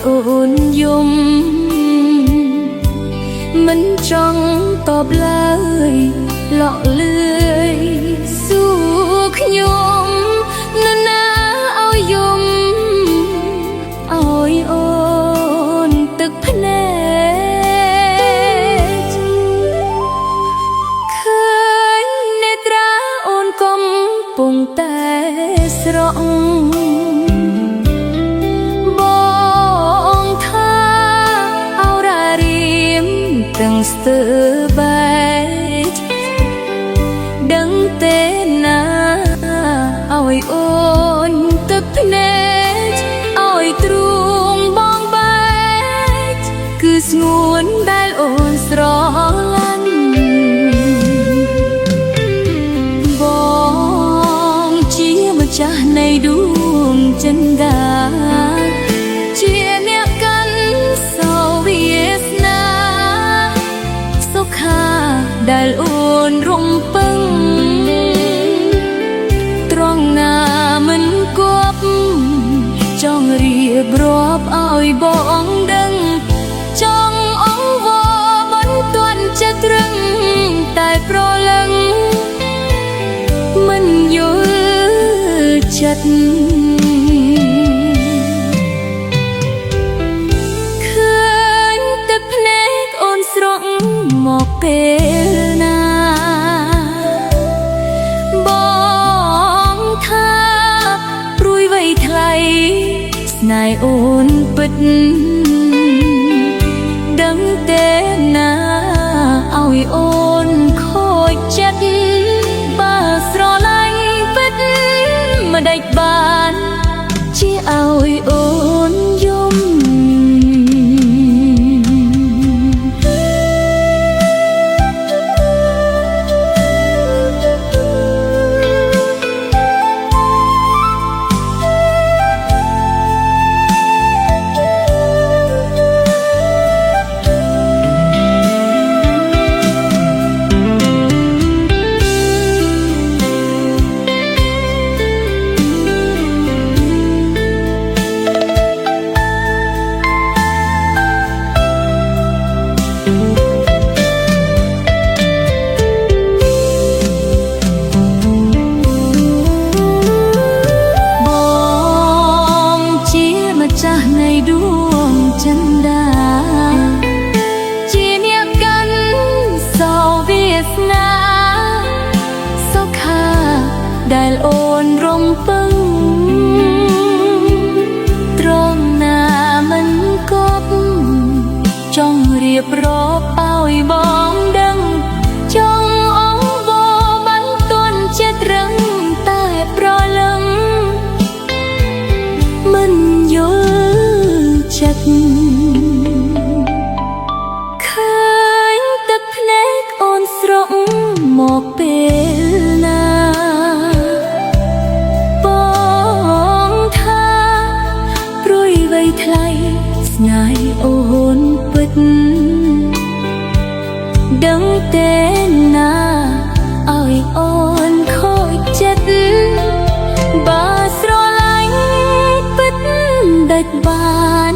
អូនយំមិនចង់តបឡើយលក់លឿយសួរខ្ញុំនរណាឲ្យយំឲ្យអូនទឹកភ្នែកឃើញនេត្រាអូនកំពុងតែស្រក់ទាំងស្ទើបែកដឹងទេណាឲ្យអូនទឹកភ្នែកឲ្យទ្រូងបងបែកគឺស្ងួនដែលអូនស្រឡាញ់បងជាម្ចាស់នៃដួងចិន្តាជាអ្នកកាន់សោវាសនាដែលអូនរំពឹងត្រង់ណាមិនគប់ចង់រៀបរាប់ឲ្យបងដឹងចង់អង្វរមិនទាន់ចិត្តរឹងតែប្រលឹងមិនយល់ចិត្តឃើញទឹកភ្នែកអូនស្រក់មកពេលណាបងថាព្រួយវ័យថ្លៃស្នេហ៍អូនពិតដឹងទេណាឲ្យអូនខូចចិត្តបើស្រឡាញ់ពិតម្ដេចបានជាឲ្យអូនយំដែលអូនរំពឹងត្រង់ណាមិនគប់ចង់រៀបរាប់ឲ្យបងដឹងចង់អង្វរបានទាន់ចិត្តរឹងតែប្រលឹងមិនយល់ចិត្តឃើញទឹកភ្នែកអូនស្រក់មកពេលណាថ្លៃស្នេហ៍អូនពិតដឹងទេណាឲ្យអូនខូចចិត្តបើស្រឡាញ់ពិតដាច់បាន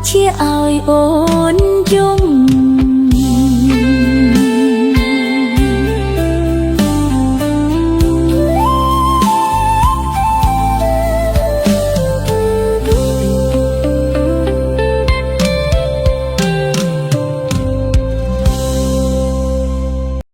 ជាឲ្យអូនយំ